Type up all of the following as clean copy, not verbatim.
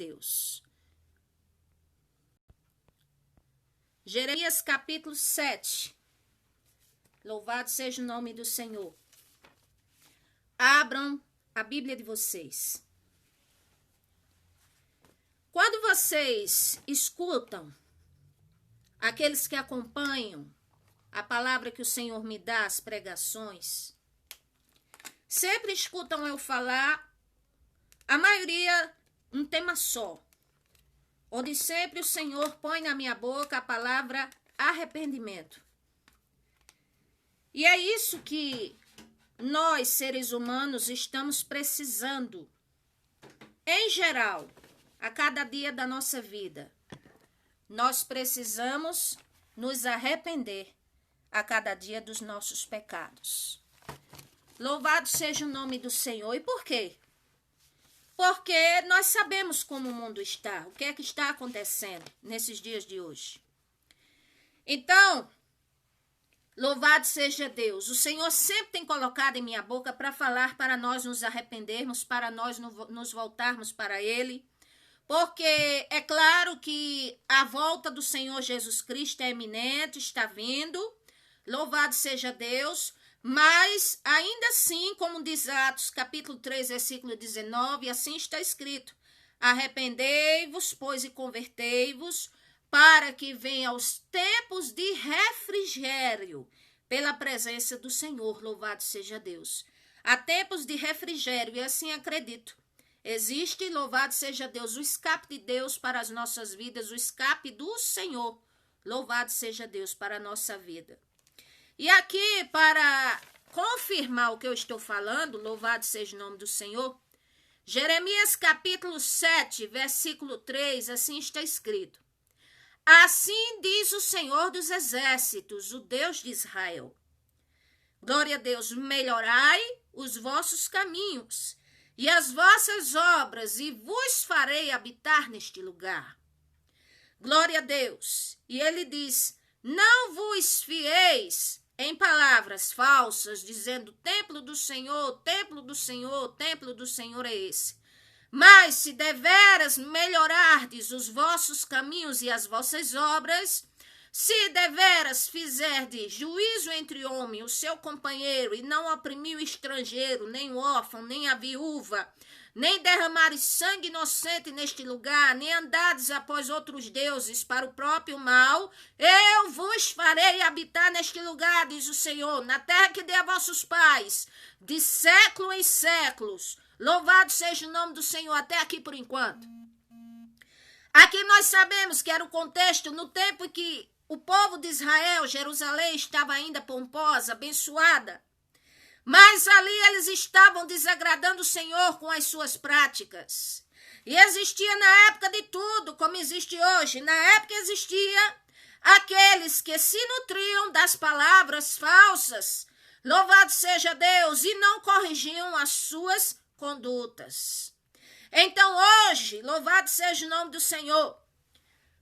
Deus. Jeremias capítulo 7. Louvado seja o nome do Senhor. Abram a Bíblia de vocês. Quando vocês escutam, aqueles que acompanham a palavra que o Senhor me dá, as pregações, sempre escutam eu falar, a maioria, um tema só, onde sempre o Senhor põe na minha boca a palavra arrependimento. E é isso que nós, seres humanos, estamos precisando, em geral, a cada dia da nossa vida. Nós precisamos nos arrepender a cada dia dos nossos pecados. Louvado seja o nome do Senhor. E por quê? Porque nós sabemos como o mundo está, o que é que está acontecendo nesses dias de hoje. Então, louvado seja Deus. O Senhor sempre tem colocado em minha boca para falar, para nós nos arrependermos, para nós nos voltarmos para Ele. Porque é claro que a volta do Senhor Jesus Cristo é iminente, está vindo. Louvado seja Deus. Mas, ainda assim, como diz Atos, capítulo 3, versículo 19, assim está escrito: arrependei-vos, pois, e convertei-vos, para que venham os tempos de refrigério pela presença do Senhor. Louvado seja Deus. Há tempos de refrigério, e assim acredito. Existe, louvado seja Deus, o escape de Deus para as nossas vidas, o escape do Senhor. Louvado seja Deus para a nossa vida. E aqui, para confirmar o que eu estou falando, louvado seja o nome do Senhor, Jeremias capítulo 7, versículo 3, assim está escrito: assim diz o Senhor dos exércitos, o Deus de Israel. Glória a Deus, melhorai os vossos caminhos e as vossas obras, e vos farei habitar neste lugar. Glória a Deus. E ele diz: não vos fieis em palavras falsas, dizendo: templo do Senhor, templo do Senhor, templo do Senhor é esse. Mas se deveras melhorardes os vossos caminhos e as vossas obras, se deveras fizerdes juízo entre homem, o seu companheiro, e não oprimir o estrangeiro, nem o órfão, nem a viúva, nem derramares sangue inocente neste lugar, nem andardes após outros deuses para o próprio mal, eu vos farei habitar neste lugar, diz o Senhor, na terra que dei a vossos pais, de século em séculos. Louvado seja o nome do Senhor, até aqui por enquanto. Aqui nós sabemos que era o contexto no tempo em que o povo de Israel, Jerusalém, estava ainda pomposa, abençoada. Mas ali eles estavam desagradando o Senhor com as suas práticas. E existia na época de tudo, como existe hoje. Na época existia aqueles que se nutriam das palavras falsas. Louvado seja Deus, e não corrigiam as suas condutas. Então hoje, louvado seja o nome do Senhor.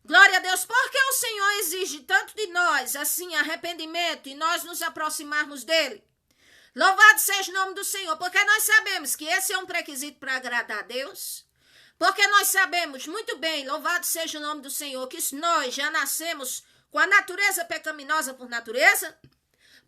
Glória a Deus, porque o Senhor exige tanto de nós, assim, arrependimento, e nós nos aproximarmos dele. Louvado seja o nome do Senhor, porque nós sabemos que esse é um pré-requisito para agradar a Deus. Porque nós sabemos muito bem, louvado seja o nome do Senhor, que nós já nascemos com a natureza pecaminosa por natureza.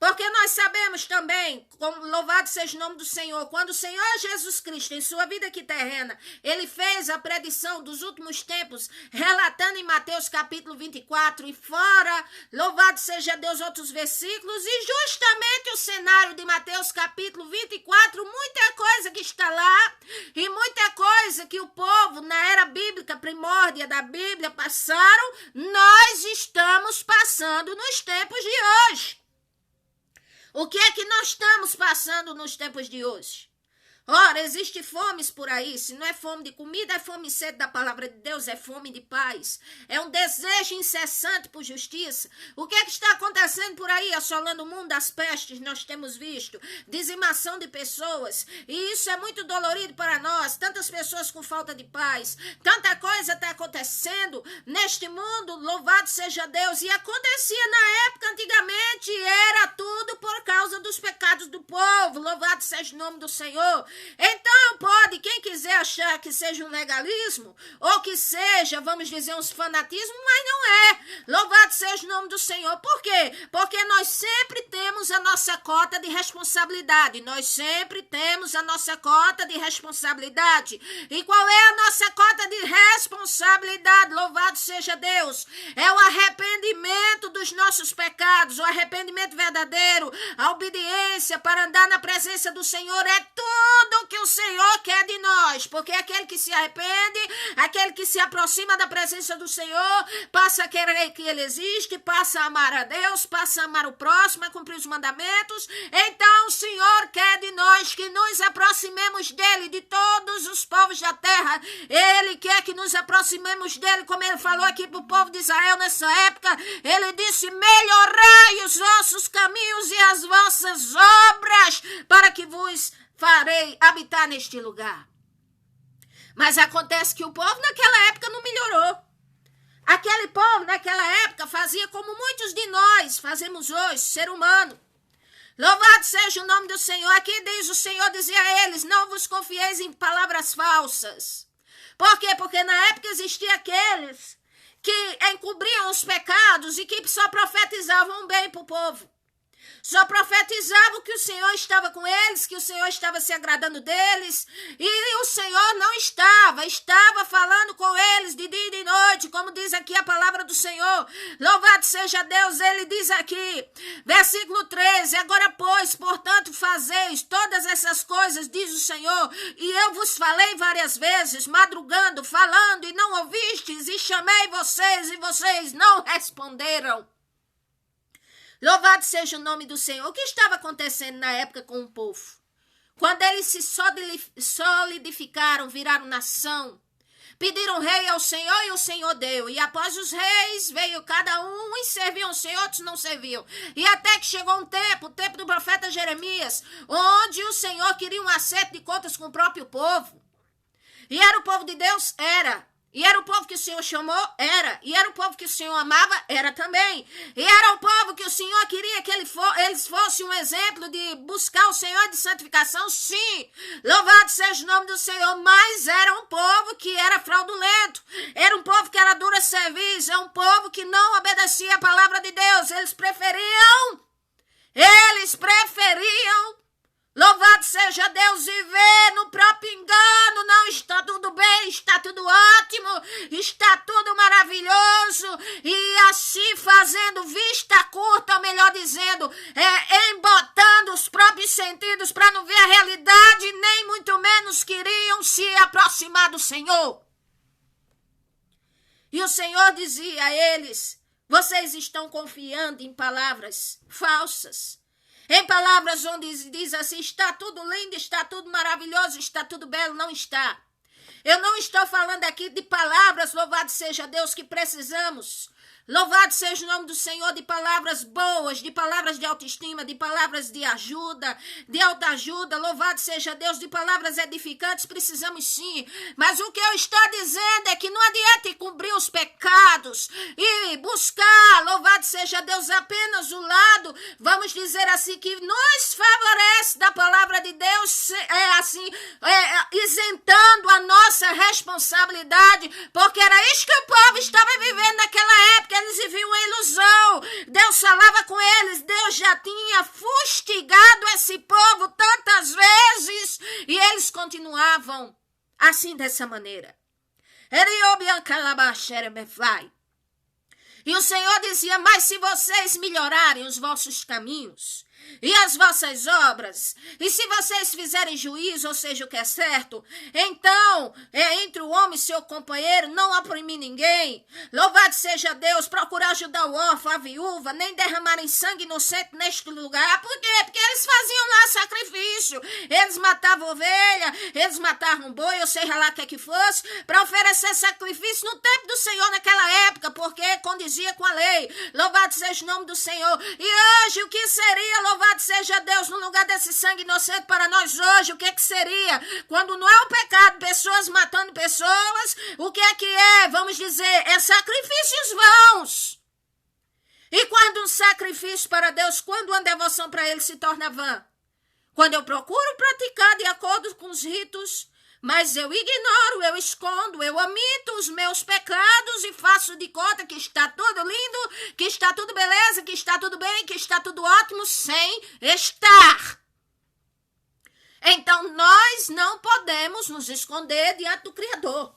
Porque nós sabemos também, como louvado seja o nome do Senhor, quando o Senhor Jesus Cristo, em sua vida aqui terrena, ele fez a predição dos últimos tempos, relatando em Mateus capítulo 24, e fora, louvado seja Deus, outros versículos, e justamente o cenário de Mateus capítulo 24, muita coisa que está lá, e muita coisa que o povo, na era bíblica primórdia da Bíblia, passaram, nós estamos passando nos tempos de hoje. O que é que nós estamos passando nos tempos de hoje? Ora, existe fomes por aí, se não é fome de comida, é fome e sede da palavra de Deus, é fome de paz, é um desejo incessante por justiça. O que é que está acontecendo por aí, assolando o mundo das pestes, nós temos visto, dizimação de pessoas, e isso é muito dolorido para nós, tantas pessoas com falta de paz, tanta coisa está acontecendo neste mundo, louvado seja Deus, e acontecia na época antigamente, era tudo por causa dos pecados do povo, louvado seja o nome do Senhor. Então pode, quem quiser achar que seja um legalismo, ou que seja, vamos dizer, um fanatismo, mas não é. Louvado seja o nome do Senhor. Por quê? Porque nós sempre temos a nossa cota de responsabilidade. Nós sempre temos a nossa cota de responsabilidade. E qual é a nossa cota de responsabilidade? Louvado seja Deus. É o arrependimento dos nossos pecados, o arrependimento verdadeiro, a obediência para andar na presença do Senhor. É tudo que o Senhor quer de nós, porque aquele que se arrepende, aquele que se aproxima da presença do Senhor, passa a querer que Ele existe, passa a amar a Deus, passa a amar o próximo, a cumprir os mandamentos. Então o Senhor quer de nós que nos aproximemos dEle, de todos os povos da terra. Ele quer que nos aproximemos dEle, como Ele falou aqui para o povo de Israel nessa época. Ele disse: melhorai os vossos caminhos e as vossas obras, para que vos farei habitar neste lugar. Mas acontece que o povo naquela época não melhorou. Aquele povo naquela época fazia como muitos de nós fazemos hoje, ser humano. Louvado seja o nome do Senhor. Aqui diz o Senhor, dizia a eles: não vos confieis em palavras falsas. Por quê? Porque na época existiam aqueles que encobriam os pecados e que só profetizavam bem para o povo. Só profetizavam que o Senhor estava com eles, que o Senhor estava se agradando deles. E o Senhor não estava falando com eles de dia e de noite, como diz aqui a palavra do Senhor. Louvado seja Deus, ele diz aqui, versículo 13, agora pois, portanto, fazeis todas essas coisas, diz o Senhor, e eu vos falei várias vezes, madrugando, falando, e não ouvistes, e chamei vocês, e vocês não responderam. Louvado seja o nome do Senhor. O que estava acontecendo na época com o povo? Quando eles se solidificaram, viraram nação, pediram rei ao Senhor e o Senhor deu. E após os reis veio cada um, uns serviam o Senhor, outros não serviam. E até que chegou um tempo, o tempo do profeta Jeremias, onde o Senhor queria um acerto de contas com o próprio povo. E era o povo de Deus? Era. E era o povo que o Senhor chamou? Era. E era o povo que o Senhor amava? Era também. E era o povo que o Senhor queria que eles fossem um exemplo de buscar o Senhor de santificação? Sim. Louvado seja o nome do Senhor. Mas era um povo que era fraudulento. Era um povo que era dura serviço. É um povo que não obedecia a palavra de Deus. Eles preferiam, louvado seja Deus, viver no próprio engano. Não, está tudo bem, está tudo ótimo, está tudo maravilhoso. E assim fazendo vista curta, ou melhor dizendo, embotando os próprios sentidos para não ver a realidade, nem muito menos queriam se aproximar do Senhor. E o Senhor dizia a eles: vocês estão confiando em palavras falsas. Em palavras onde diz assim, está tudo lindo, está tudo maravilhoso, está tudo belo, não está. Eu não estou falando aqui de palavras, louvado seja Deus, que precisamos. Louvado seja o nome do Senhor, de palavras boas, de palavras de autoestima, de palavras de ajuda, de autoajuda. Louvado seja Deus, de palavras edificantes, precisamos sim. Mas o que eu estou dizendo é que não adianta encobrir os pecados e buscar, louvado seja Deus, apenas o lado, vamos dizer assim, que nos favorece da palavra de Deus, isentando a nossa responsabilidade, porque era isso que o povo estava vivendo naquela época. Eles viviam uma ilusão. Deus falava com eles. Deus já tinha fustigado esse povo tantas vezes. E eles continuavam assim, dessa maneira. E o Senhor dizia: mas se vocês melhorarem os vossos caminhos e as vossas obras, e se vocês fizerem juízo, ou seja, o que é certo, então, entre o homem e seu companheiro, não oprimir ninguém, louvado seja Deus, procurar ajudar o órfão, a viúva, nem derramarem sangue inocente neste lugar. Por quê? Porque eles faziam lá sacrifício, eles matavam ovelha, eles matavam boi, ou seja lá o que fosse, para oferecer sacrifício no tempo do Senhor naquela época, porque condizia com a lei. Louvado seja o nome do Senhor. E hoje, o que seria, louvado seja Deus, no lugar desse sangue inocente para nós hoje? O que seria? Quando não é um pecado, pessoas matando pessoas, o que é? Vamos dizer, é sacrifícios vãos. E quando um sacrifício para Deus, quando uma devoção para Ele se torna vã? Quando eu procuro praticar de acordo com os ritos, mas eu ignoro, eu escondo, eu omito os meus pecados e faço de conta que está tudo lindo, que está tudo beleza, que está tudo bem, que está tudo ótimo, sem estar. Então, nós não podemos nos esconder diante do Criador.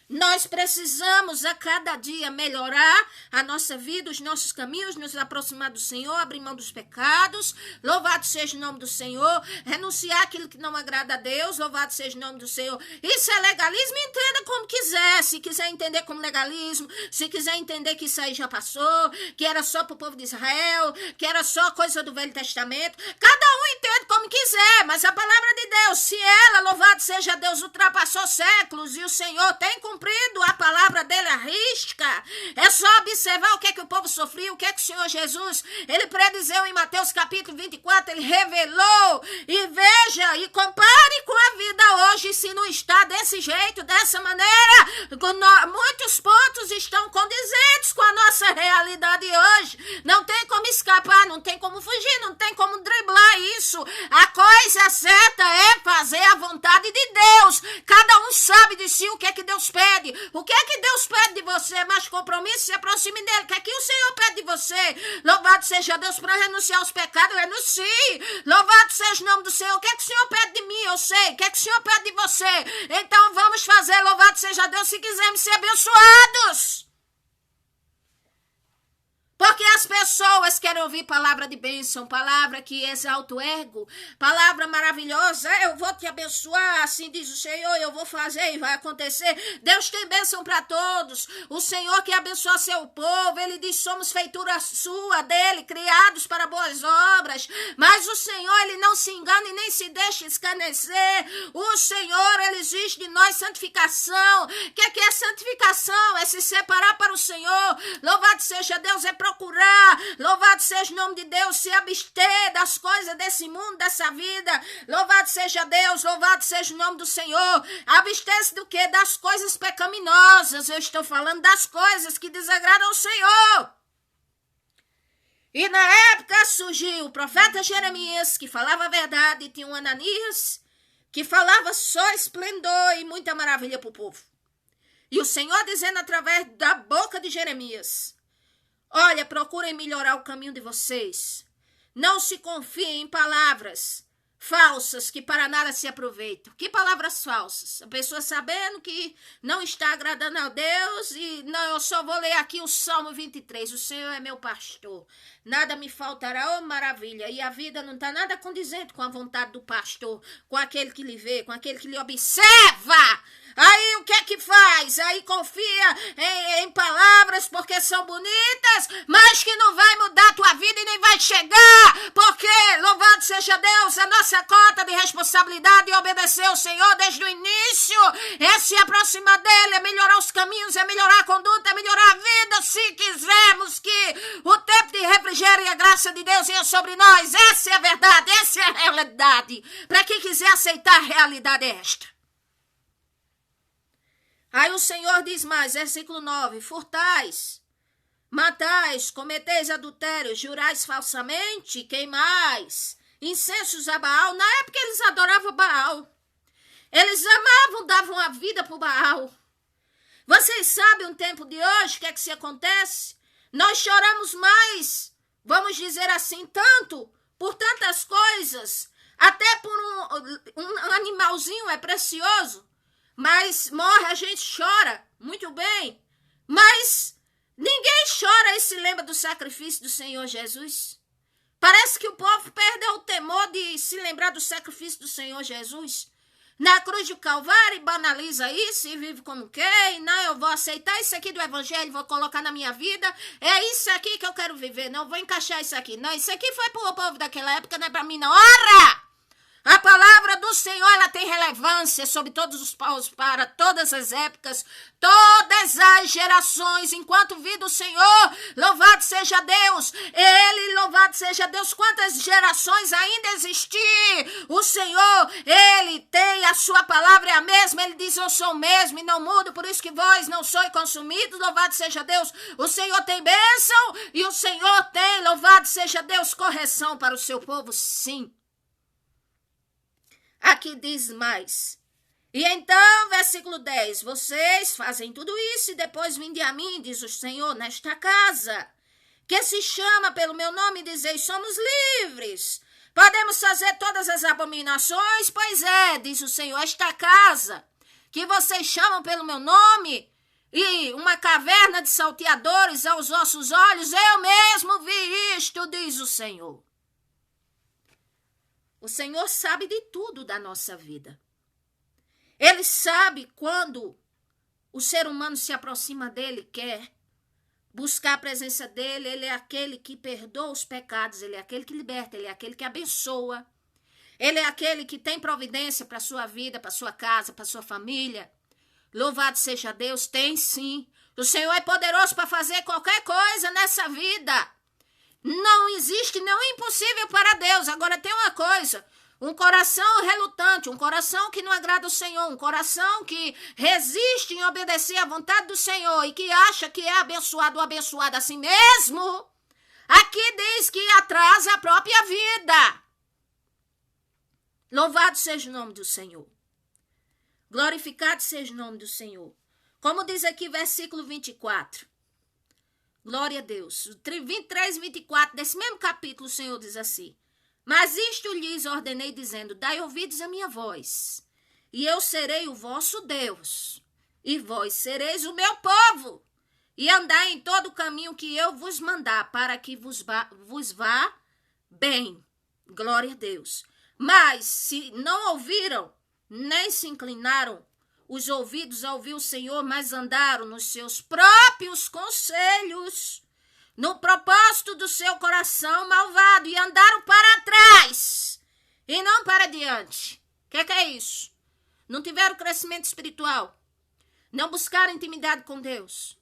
Nós precisamos a cada dia melhorar a nossa vida, os nossos caminhos, nos aproximar do Senhor, abrir mão dos pecados. Louvado seja o nome do Senhor. Renunciar aquilo que não agrada a Deus. Louvado seja o nome do Senhor. Isso é legalismo, entenda como quiser. Se quiser entender como legalismo, se quiser entender que isso aí já passou, que era só para o povo de Israel, que era só coisa do Velho Testamento. Cada um entende como quiser, mas a palavra de Deus, se ela, louvado seja Deus, ultrapassou séculos e o Senhor tem cumprido a palavra dele à risca. É só observar o que é que o povo sofria, o que é que o Senhor Jesus, ele predizeu em Mateus capítulo 24, ele revelou, e veja, e compare com a vida hoje, se não está desse jeito, dessa maneira, muitos pontos estão condizentes com a nossa realidade hoje. Não tem como escapar, não tem como fugir, não tem como driblar isso. A coisa certa é fazer a vontade de Deus. Cada um sabe de si o que é que Deus pede. O que é que Deus pede de você? Mais compromisso, se aproxime dele. O que é que o Senhor pede de você? Louvado seja Deus para renunciar aos pecados. Renuncie. Louvado seja o nome do Senhor. O que é que o Senhor pede de mim? Eu sei. O que é que o Senhor pede de você? Então vamos fazer. Louvado seja Deus se quisermos ser abençoados. Porque as pessoas querem ouvir palavra de bênção, palavra que exalta o ego, palavra maravilhosa. Eu vou te abençoar, assim diz o Senhor, eu vou fazer e vai acontecer. Deus tem bênção para todos. O Senhor que abençoa seu povo, ele diz, somos feitura sua, dele, criados para boas obras. Mas o Senhor, ele não se engana e nem se deixa escarnecer. O Senhor, ele exige de nós santificação. O que é santificação? É se separar para o Senhor. Louvado seja Deus, é procurar, louvado seja o nome de Deus, se abster das coisas desse mundo, dessa vida. Louvado seja Deus, louvado seja o nome do Senhor. Abster-se do quê? Das coisas pecaminosas. Eu estou falando das coisas que desagradam ao Senhor. E na época surgiu o profeta Jeremias, que falava a verdade, e tinha um Ananias, que falava só esplendor e muita maravilha para o povo. E o Senhor dizendo através da boca de Jeremias, olha, procurem melhorar o caminho de vocês. Não se confiem em palavras falsas que para nada se aproveitam. Que palavras falsas? A pessoa sabendo que não está agradando a Deus e não, eu só vou ler aqui o Salmo 23. O Senhor é meu pastor. Nada me faltará, oh maravilha. E a vida não está nada condizente com a vontade do pastor, com aquele que lhe vê, com aquele que lhe observa. Aí o que é que faz? Aí confia em palavras porque são bonitas, mas que não vai mudar a tua vida e nem vai chegar, porque, louvado seja Deus, a nossa cota de responsabilidade é obedecer ao Senhor desde o início, é se aproximar dele, é melhorar os caminhos, é melhorar a conduta, é melhorar a vida, se quisermos que o tempo de refrigério e a graça de Deus venha sobre nós. Essa é a verdade, essa é a realidade. Para quem quiser aceitar a realidade é esta. Aí o Senhor diz mais, versículo 9, furtais, matais, cometeis adultério, jurais falsamente, queimais, incensos a Baal. Na época eles adoravam Baal. Eles amavam, davam a vida para o Baal. Vocês sabem o tempo de hoje, o que é que se acontece? Nós choramos mais, vamos dizer assim, tanto, por tantas coisas, até por um animalzinho é precioso. Mas morre, a gente chora, muito bem. Mas ninguém chora e se lembra do sacrifício do Senhor Jesus. Parece que o povo perdeu o temor de se lembrar do sacrifício do Senhor Jesus. Na cruz do Calvário, banaliza isso e vive como quer. E não, eu vou aceitar isso aqui do Evangelho, vou colocar na minha vida. É isso aqui que eu quero viver, não vou encaixar isso aqui. Não, isso aqui foi para o povo daquela época, não é para mim não. Ora! A palavra do Senhor, ela tem relevância sobre todos os povos, para todas as épocas, todas as gerações, enquanto vive o Senhor, louvado seja Deus, ele, louvado seja Deus, quantas gerações ainda existir, o Senhor, ele tem, a sua palavra é a mesma, ele diz, eu sou o mesmo e não mudo, por isso que vós não sois consumidos, louvado seja Deus, o Senhor tem bênção e o Senhor tem, louvado seja Deus, correção para o seu povo, sim. Aqui diz mais. E então, versículo 10, vocês fazem tudo isso e depois vinde a mim, diz o Senhor, nesta casa, que se chama pelo meu nome, e dizeis, somos livres. Podemos fazer todas as abominações? Pois é, diz o Senhor, esta casa, que vocês chamam pelo meu nome, e uma caverna de salteadores aos vossos olhos, eu mesmo vi isto, diz o Senhor. O Senhor sabe de tudo da nossa vida. Ele sabe quando o ser humano se aproxima dele, quer buscar a presença dele. Ele é aquele que perdoa os pecados, ele é aquele que liberta, ele é aquele que abençoa. Ele é aquele que tem providência para a sua vida, para a sua casa, para a sua família. Louvado seja Deus, tem sim. O Senhor é poderoso para fazer qualquer coisa nessa vida. Não existe nenhum impossível para Deus. Agora tem uma coisa, um coração relutante, um coração que não agrada ao Senhor, um coração que resiste em obedecer à vontade do Senhor e que acha que é abençoado ou abençoado a si mesmo, aqui diz que atrasa a própria vida. Louvado seja o nome do Senhor. Glorificado seja o nome do Senhor. Como diz aqui versículo 24. Glória a Deus. 23, 24, desse mesmo capítulo, o Senhor diz assim. Mas isto lhes ordenei, dizendo, dai ouvidos à minha voz, e eu serei o vosso Deus, e vós sereis o meu povo, e andai em todo o caminho que eu vos mandar, para que vos vá bem. Glória a Deus. Mas se não ouviram, nem se inclinaram os ouvidos a ouvir o Senhor, mas andaram nos seus próprios conselhos, no propósito do seu coração malvado, e andaram para trás e não para diante. O que é isso? Não tiveram crescimento espiritual, não buscaram intimidade com Deus,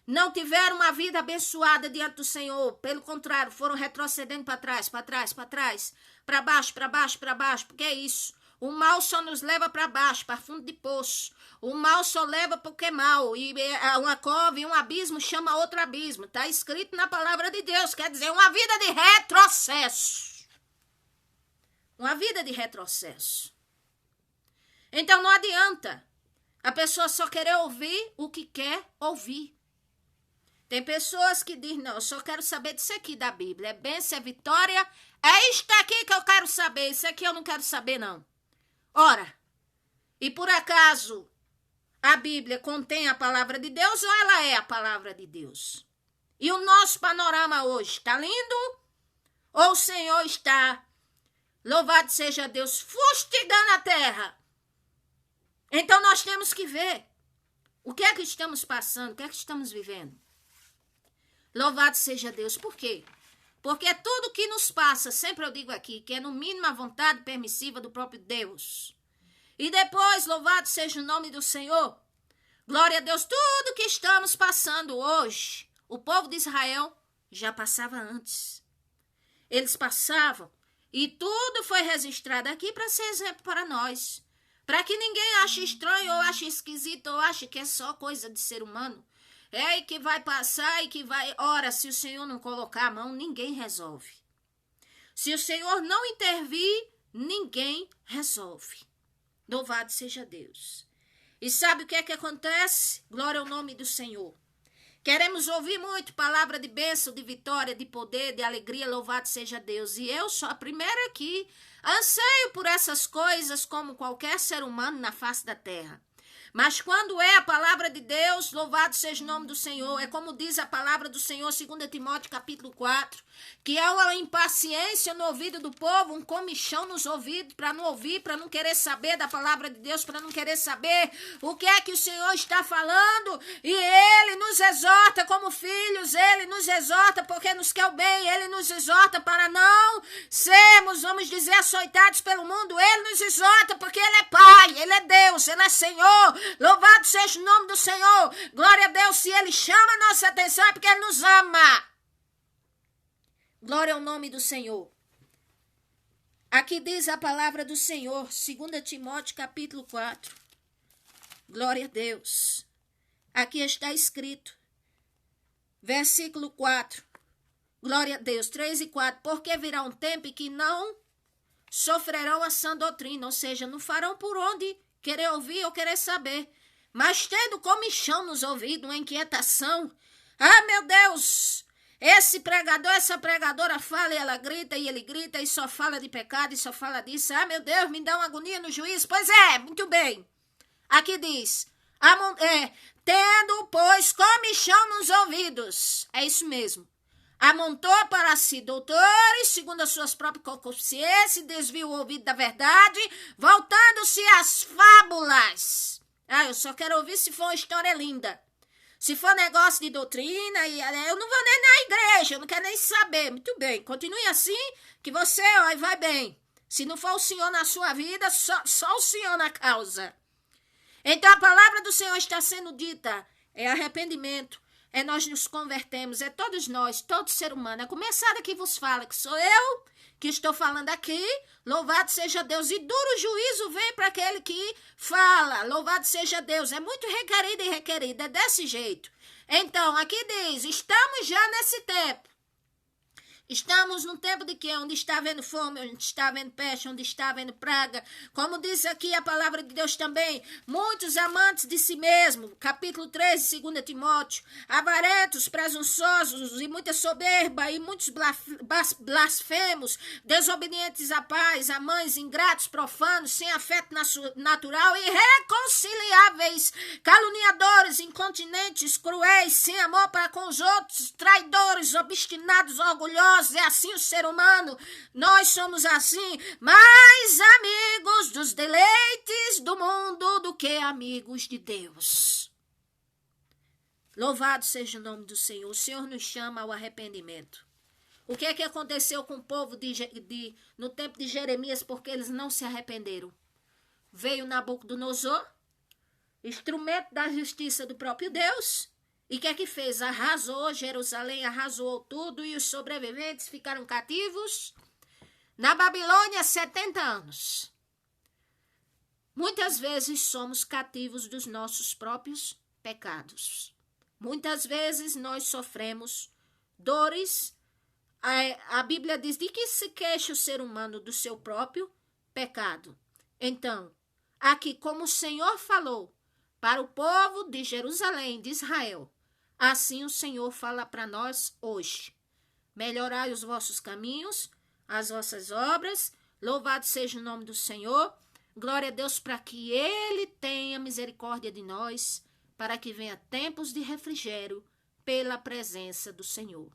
não tiveram uma vida abençoada diante do Senhor. Pelo contrário, foram retrocedendo para trás, para trás, para trás, para baixo, para baixo, para baixo. Porque é isso. O mal só nos leva para baixo, para fundo de poço. O mal só leva para o que é mal. E uma cova e um abismo chama outro abismo. Está escrito na palavra de Deus. Quer dizer, uma vida de retrocesso. Uma vida de retrocesso. Então não adianta a pessoa só querer ouvir o que quer ouvir. Tem pessoas que dizem, não, eu só quero saber disso aqui da Bíblia. É bênção, é vitória. É isto aqui que eu quero saber. Isso aqui eu não quero saber, não. Ora, e por acaso a Bíblia contém a palavra de Deus ou ela é a palavra de Deus? E o nosso panorama hoje está lindo? Ou o Senhor está, louvado seja Deus, fustigando a terra? Então nós temos que ver o que é que estamos passando, o que é que estamos vivendo. Louvado seja Deus. Por quê? Porque tudo que nos passa, sempre eu digo aqui, que é no mínimo a vontade permissiva do próprio Deus. E depois, louvado seja o nome do Senhor. Glória a Deus, tudo que estamos passando hoje, o povo de Israel já passava antes. Eles passavam e tudo foi registrado aqui para ser exemplo para nós. Para que ninguém ache estranho ou ache esquisito ou ache que é só coisa de ser humano. É aí que vai passar e que vai... Ora, se o Senhor não colocar a mão, ninguém resolve. Se o Senhor não intervir, ninguém resolve. Louvado seja Deus. E sabe o que é que acontece? Glória ao nome do Senhor. Queremos ouvir muito palavra de bênção, de vitória, de poder, de alegria. Louvado seja Deus. E eu sou a primeira aqui. Anseio por essas coisas como qualquer ser humano na face da terra. Mas quando é a palavra de Deus, louvado seja o nome do Senhor. É como diz a palavra do Senhor, 2 Timóteo capítulo 4, que há uma impaciência no ouvido do povo, um comichão nos ouvidos, para não ouvir, para não querer saber da palavra de Deus, para não querer saber o que é que o Senhor está falando. E Ele nos exorta como filhos, Ele nos exorta porque nos quer o bem, Ele nos exorta para não sermos, vamos dizer, açoitados pelo mundo. Ele nos exorta porque Ele é Pai, Ele é Deus, Ele é Senhor. Louvado seja o nome do Senhor. Glória a Deus, se Ele chama a nossa atenção é porque Ele nos ama. Glória ao nome do Senhor. Aqui diz a palavra do Senhor, 2 Timóteo capítulo 4. Glória a Deus. Aqui está escrito, versículo 4. Glória a Deus, 3 e 4. Porque virá um tempo em que não sofrerão a sã doutrina, ou seja, não farão por onde querer ouvir ou querer saber, mas tendo comichão nos ouvidos, uma inquietação. Ah, meu Deus! Esse pregador, essa pregadora fala e ela grita e ele grita e só fala de pecado e só fala disso. Ah, meu Deus, me dá uma agonia no juízo. Pois é, muito bem. Aqui diz, tendo, pois, comichão nos ouvidos. É isso mesmo. Amontou para si doutores, segundo as suas próprias concupiscências, desviou o ouvido da verdade, voltando-se às fábulas. Ah, eu só quero ouvir se for uma história linda. Se for negócio de doutrina, eu não vou nem na igreja, eu não quero nem saber. Muito bem, continue assim, que você vai bem. Se não for o Senhor na sua vida, só o Senhor na causa. Então a palavra do Senhor está sendo dita, é arrependimento, é nós nos convertemos, é todos nós, todo ser humano. A começar daqui vos fala que sou eu que estou falando aqui, louvado seja Deus. E duro juízo vem para aquele que fala, louvado seja Deus. É muito requerido e requerido, é desse jeito. Então, aqui diz, estamos já nesse tempo. Estamos num tempo de quê? Onde está havendo fome, onde está havendo peste, onde está havendo praga. Como diz aqui a palavra de Deus também, muitos amantes de si mesmo, capítulo 13, 2 Timóteo, avarentos, presunçosos e muita soberba e muitos blasfemos, desobedientes a pais, a mães, ingratos, profanos, sem afeto natural, irreconciliáveis, caluniadores, incontinentes, cruéis, sem amor para com os outros, traidores, obstinados, orgulhosos. É assim o ser humano, nós somos assim, mais amigos dos deleites do mundo do que amigos de Deus. Louvado seja o nome do Senhor. O Senhor nos chama ao arrependimento. O que é que aconteceu com o povo no tempo de Jeremias, porque eles não se arrependeram? Veio Nabucodonosor, instrumento da justiça do próprio Deus. E o que é que fez? Arrasou Jerusalém, arrasou tudo e os sobreviventes ficaram cativos na Babilônia 70 anos. Muitas vezes somos cativos dos nossos próprios pecados. Muitas vezes nós sofremos dores. A Bíblia diz de que se queixa o ser humano do seu próprio pecado. Então, aqui como o Senhor falou para o povo de Jerusalém, de Israel, assim o Senhor fala para nós hoje. Melhorai os vossos caminhos, as vossas obras, louvado seja o nome do Senhor. Glória a Deus para que Ele tenha misericórdia de nós, para que venha tempos de refrigério pela presença do Senhor.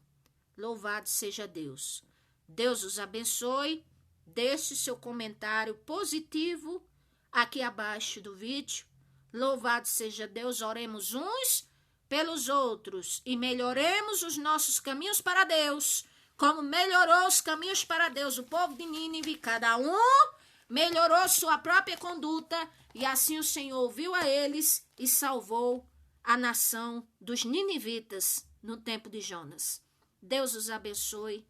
Louvado seja Deus. Deus os abençoe. Deixe seu comentário positivo aqui abaixo do vídeo. Louvado seja Deus. Oremos uns pelos outros e melhoremos os nossos caminhos para Deus, como melhorou os caminhos para Deus o povo de Nínive. Cada um melhorou sua própria conduta e assim o Senhor ouviu a eles e salvou a nação dos ninivitas no tempo de Jonas. Deus os abençoe.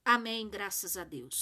Amém, graças a Deus.